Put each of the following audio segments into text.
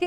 کہ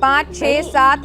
5, 6, 7,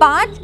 5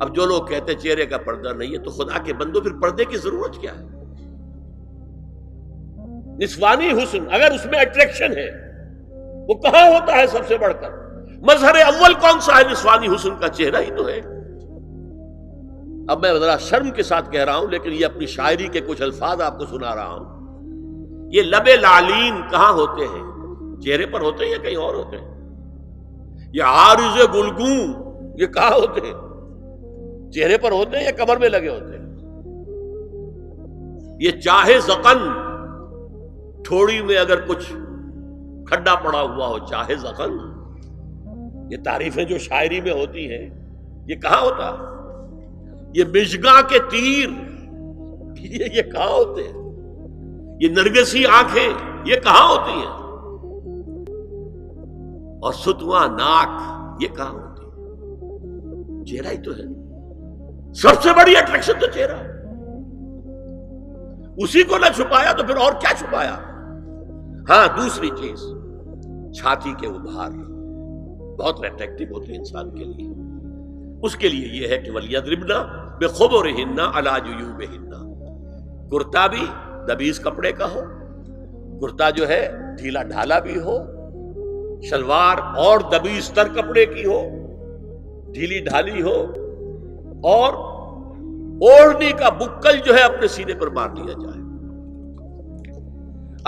اب جو لوگ کہتے ہیں چہرے کا پردہ نہیں ہے تو خدا کے بندوں پھر پردے کی ضرورت کیا ہے؟ نسوانی حسن اگر اس میں اٹریکشن ہے وہ کہاں ہوتا ہے سب سے بڑھ کر؟ مظہر اول کون سا ہے نسوانی حسن کا؟ چہرہ ہی تو ہے۔ اب میں ذرا شرم کے ساتھ کہہ رہا ہوں لیکن یہ اپنی شاعری کے کچھ الفاظ آپ کو سنا رہا ہوں۔ یہ لب لعلین کہاں ہوتے ہیں؟ چہرے پر ہوتے ہیں یا کہیں اور ہوتے ہیں؟ یہ عارض گلگوں یہ کہاں ہوتے ہیں؟ چہرے پر ہوتے ہیں یا کمر میں لگے ہوتے ہیں؟ یہ چاہے زقن تھوڑی میں اگر کچھ کھڈا پڑا ہوا ہو، چاہے زخم، یہ تعریفیں جو شاعری میں ہوتی ہیں یہ کہاں ہوتا ہے؟ یہ مشگاں کے تیر یہ کہاں ہوتے ہیں؟ یہ نرگسی آنکھیں یہ کہاں ہوتی ہیں؟ اور ستواں ناک یہ کہاں ہوتی ہے؟ چہرہ ہی تو ہے، سب سے بڑی اٹریکشن تو چہرہ ہے۔ اسی کو نہ چھپایا تو پھر اور کیا چھپایا؟ ہاں دوسری چیز، چھاتی کے ابھار بہت اٹریکٹیو ہوتے ہیں انسان کے لیے۔ اس کے لیے یہ ہے کہ وَلْيَضْرِبْنَ بِخُمُرِهِنَّ عَلَى جُيُوبِهِنَّ، کرتا بھی دبیز کپڑے کا ہو، کرتا جو ہے ڈھیلا ڈھالا بھی ہو، شلوار اور دبیز تر کپڑے کی ہو، ڈھیلی ڈھالی ہو، اور اوڑھنی کا بکل جو ہے اپنے سینے پر مار لیا جائے۔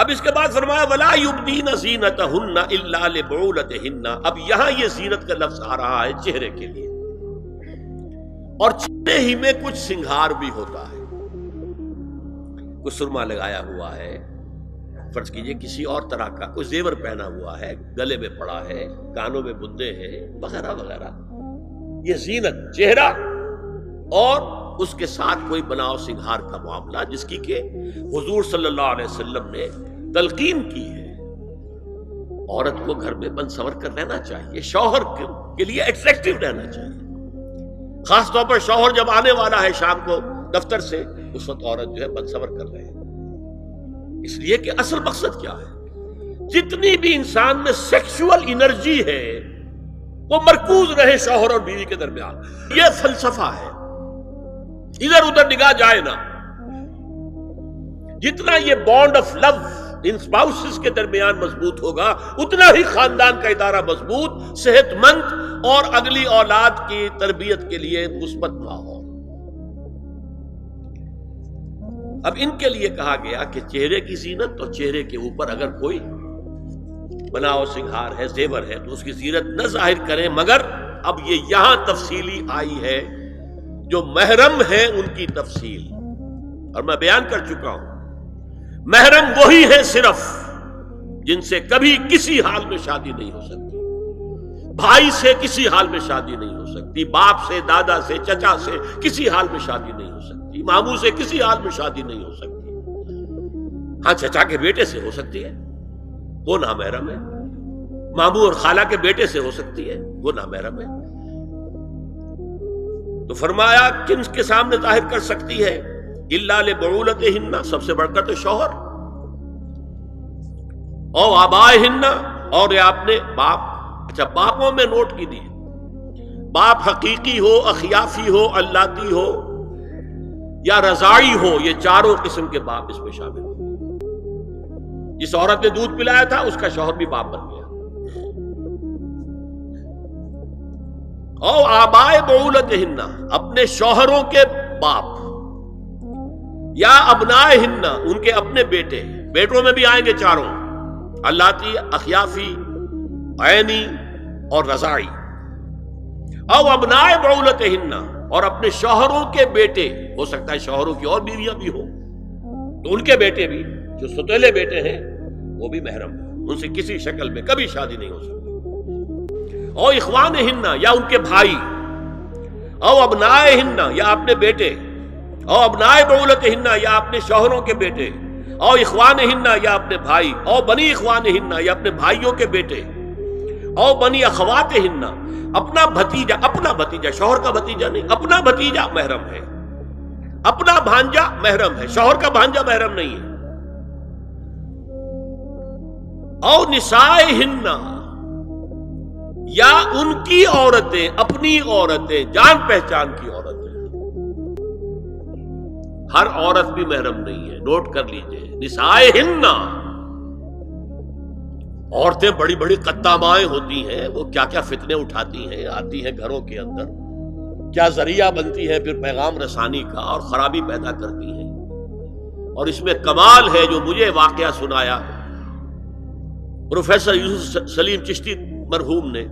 اب اس کے بعد فرمایا وَلَا يُبْدِينَ زِينَتَهُنَّ إِلَّا لِبُعُولَتِهِنَّ۔ اب یہاں یہ زینت کا لفظ آ رہا ہے چہرے کے لیے، اور چہرے ہی میں کچھ سنگھار بھی ہوتا ہے، کچھ سرما لگایا ہوا ہے، فرض کیجئے کسی اور طرح کا کوئی زیور پہنا ہوا ہے، گلے میں پڑا ہے، کانوں میں بندے ہیں وغیرہ وغیرہ، یہ زینت چہرہ اور اس کے ساتھ کوئی بناؤ سنگھار کا معاملہ، جس کی کہ حضور صلی اللہ علیہ وسلم نے تلقین کی ہے۔ عورت کو گھر میں بن سور کر رہنا چاہیے، شوہر کے لیے اٹریکٹیو رہنا چاہیے، خاص طور پر شوہر جب آنے والا ہے شام کو دفتر سے، اس وقت عورت جو ہے بن سور کر رہے ہیں، اس لیے کہ اصل مقصد کیا ہے؟ جتنی بھی انسان میں سیکشول انرجی ہے وہ مرکوز رہے شوہر اور بیوی کے درمیان، یہ فلسفہ ہے، ادھر ادھر نگاہ جائے نا۔ جتنا یہ بانڈ آف لو ان اسپاؤسز کے درمیان مضبوط ہوگا اتنا ہی خاندان کا ادارہ مضبوط، صحت مند اور اگلی اولاد کی تربیت کے لیے مثبت ماحول۔ اب ان کے لیے کہا گیا کہ چہرے کی زینت، اور چہرے کے اوپر اگر کوئی بناؤ سنگھار ہے، زیور ہے، تو اس کی زینت نہ ظاہر کریں، مگر اب یہ یہاں تفصیلی آئی ہے، جو محرم ہیں ان کی تفصیل، اور میں بیان کر چکا ہوں محرم وہی ہے صرف جن سے کبھی کسی حال میں شادی نہیں ہو سکتی، بھائی سے کسی حال میں شادی نہیں ہو سکتی، باپ سے، دادا سے، چچا سے کسی حال میں شادی نہیں ہو سکتی، ماموں سے کسی حال میں شادی نہیں ہو سکتی۔ ہاں چچا کے بیٹے سے ہو سکتی ہے، وہ نامحرم ہے، ماموں اور خالہ کے بیٹے سے ہو سکتی ہے، وہ نامحرم ہے۔ تو فرمایا کن کے سامنے ظاہر کر سکتی ہے؟ الا لبعولتہن، سب سے بڑھ کر تو شوہر، او آبائہن، اور یہ آپ نے باپ، اچھا باپوں میں نوٹ کی دی، باپ حقیقی ہو، اخیافی ہو، اللاتی ہو یا رضاعی ہو، یہ چاروں قسم کے باپ اس میں شامل ہو۔ جس عورت نے دودھ پلایا تھا اس کا شوہر بھی باپ بن گیا۔ او آبائے بعولتہن، اپنے شوہروں کے باپ، یا ابنائہن، ان کے اپنے بیٹے، بیٹوں میں بھی آئیں گے چاروں، اللاتی، اخیافی، عینی اور رضاعی۔ او ابنائے بعولتہن، اور اپنے شوہروں کے بیٹے، ہو سکتا ہے شوہروں کی اور بیویاں بھی ہوں تو ان کے بیٹے بھی، جو ستیلے بیٹے ہیں وہ بھی محرم، ان سے کسی شکل میں کبھی شادی نہیں ہو سکتی۔ او اخوانہن، یا ان کے بھائی، او ابنائہن، یا اپنے بیٹے، او ابنائے بعولتہن، یا اپنے شوہروں کے بیٹے، او اخوانہن، یا اپنے بھائی، او بنی اخوانہن، یا اپنے بھائیوں کے بیٹے، او بنی اخواتہن، اپنا بھتیجا، شوہر کا بھتیجا نہیں، اپنا بھتیجا محرم ہے، اپنا بھانجا محرم ہے، شوہر کا بھانجا محرم نہیں ہے۔ او نسائہن، یا ان کی عورتیں، اپنی عورتیں، جان پہچان کی عورتیں. ہر عورت بھی محرم نہیں ہے، نوٹ کر لیجئے. نسائہن، عورتیں بڑی بڑی قطامائیں ہوتی ہیں، وہ کیا کیا فتنے اٹھاتی ہیں، آتی ہیں گھروں کے اندر، کیا ذریعہ بنتی ہے پھر پیغام رسانی کا، اور خرابی پیدا کرتی ہیں. اور اس میں کمال ہے جو مجھے واقعہ سنایا پروفیسر یوسف سلیم چشتی مرحوم نے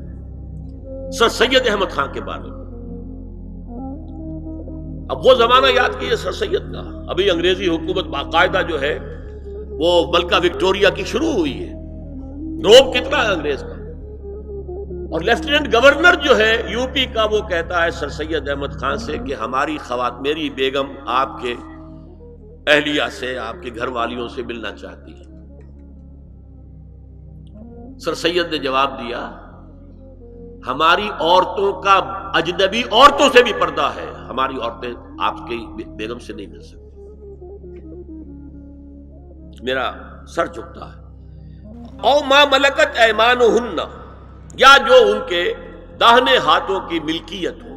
سر سید احمد خان کے بارے میں. اب وہ زمانہ یاد کیجیے سر سید کا، ابھی انگریزی حکومت باقاعدہ جو ہے وہ ملکہ وکٹوریہ کی شروع ہوئی ہے. روب کتنا ہے انگریز کا. اور لیفٹیننٹ گورنر جو ہے یو پی کا، وہ کہتا ہے سر سید احمد خان سے کہ ہماری میری بیگم آپ کے اہلیہ سے، آپ کے گھر والیوں سے ملنا چاہتی ہے. سر سید نے جواب دیا ہماری عورتوں کا اجنبی عورتوں سے بھی پردہ ہے، ہماری عورتیں آپ کی بیگم سے نہیں مل سکتی. میرا سر جھکتا ہے. او ما ملکت ایمانہن، یا جو ان کے داہنے ہاتھوں کی ملکیت ہو،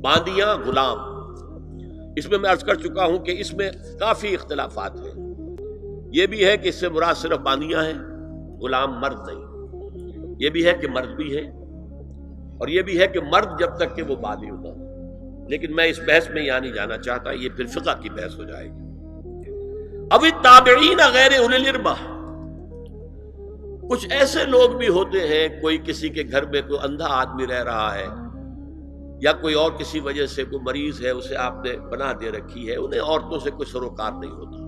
باندیاں، غلام. اس میں عرض کر چکا ہوں کہ اس میں کافی اختلافات ہیں. یہ بھی ہے کہ اس سے مراد صرف باندیاں ہیں، غلام مرد نہیں. یہ بھی ہے کہ مرد بھی ہے، اور یہ بھی ہے کہ مرد جب تک کہ وہ بالغ نہ ہو. لیکن میں اس بحث میں یہاں نہیں جانا چاہتا، یہ پھر فقہ کی بحث ہو جائے گی. اب التابعین غیر اولی الارباح، کچھ ایسے لوگ بھی ہوتے ہیں، کوئی کسی کے گھر میں کوئی اندھا آدمی رہ رہا ہے، یا کوئی اور کسی وجہ سے کوئی مریض ہے، اسے آپ نے پناہ دے رکھی ہے، انہیں عورتوں سے کوئی سروکار نہیں ہوتا.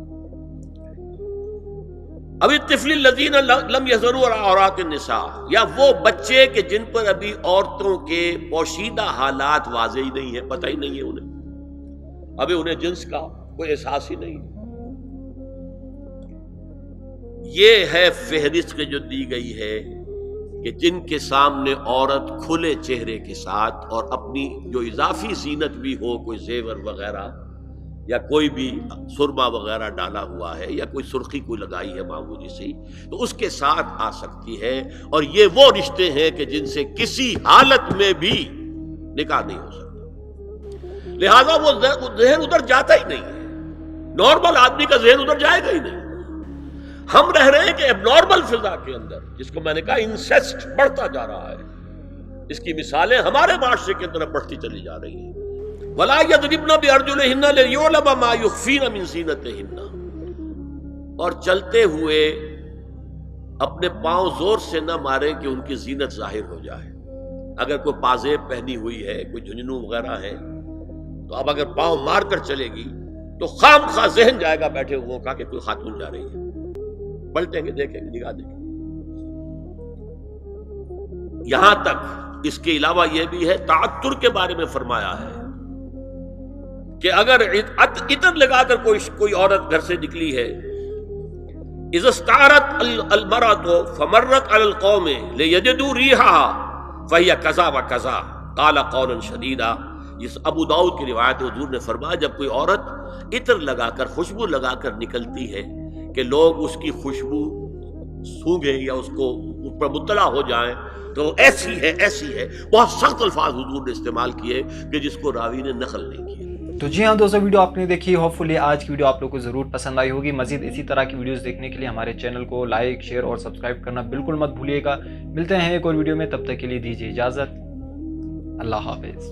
اب الطفل الذین لم یظہروا عورات النساء، یا وہ بچے کہ جن پر ابھی عورتوں کے پوشیدہ حالات واضح ہی نہیں ہے، پتہ ہی نہیں ہے انہیں، ابھی انہیں جنس کا کوئی احساس ہی نہیں. یہ ہے فہرست جو دی گئی ہے کہ جن کے سامنے عورت کھلے چہرے کے ساتھ اور اپنی جو اضافی زینت بھی ہو، کوئی زیور وغیرہ یا کوئی بھی سرما وغیرہ ڈالا ہوا ہے یا کوئی سرخی کوئی لگائی ہے معمولی سی، تو اس کے ساتھ آ سکتی ہے. اور یہ وہ رشتے ہیں کہ جن سے کسی حالت میں بھی نکاح نہیں ہو سکتا. لہذا وہ ذہن ادھر جاتا ہی نہیں ہے، نارمل آدمی کا ذہن ادھر جائے گا ہی نہیں. ہم رہ رہے ہیں کہ اب نارمل فضا کے اندر، جس کو میں نے کہا انسیسٹ بڑھتا جا رہا ہے. اس کی مثالیں ہمارے معاشرے کی طرف بڑھتی چلی جا رہی ہیں. وَلَا يَضْرِبْنَ بِأَرْجُلِهِنَّ لِيُعْلَمَ مَا يُخْفِينَ مِنْ زِينَتِهِنَّ، اور چلتے ہوئے اپنے پاؤں زور سے نہ مارے کہ ان کی زینت ظاہر ہو جائے. اگر کوئی پازیب پہنی ہوئی ہے، کوئی جھنجھنو وغیرہ ہے، تو اب اگر پاؤں مار کر چلے گی تو خام خواہ ذہن جائے گا بیٹھے ہوئے کا کہ کوئی خاتون جا رہی ہے. پلٹیں گے، دیکھیں گے، نگاہ دیں گے. یہاں تک اس کے علاوہ یہ بھی ہے، تعطر کے بارے میں فرمایا ہے کہ اگر عطر لگا کر کوئی عورت گھر سے نکلی ہے، اذا استعارت المرأة فمرت على القوم ليجدوا ريحها فهي كذا وكذا قال قولا شديدا. اس ابو داؤد کی روایت ہے، حضور نے فرمایا جب کوئی عورت عطر لگا کر، خوشبو لگا کر نکلتی ہے کہ لوگ اس کی خوشبو سونگیں یا اس پر مطلع ہو جائیں تو ایسی ہے، ایسی ہے. بہت سخت الفاظ حضور نے استعمال کیے کہ جس کو راوی نے نقل نہیں کیا. تو جی ہاں دوستو، ویڈیو آپ نے دیکھی، ہوپ فلی آج کی ویڈیو آپ لوگ کو ضرور پسند آئی ہوگی. مزید اسی طرح کی ویڈیوز دیکھنے کے لیے ہمارے چینل کو لائک، شیئر اور سبسکرائب کرنا بالکل مت بھولیے گا. ملتے ہیں ایک اور ویڈیو میں، تب تک کے لیے دیجیے اجازت. اللہ حافظ.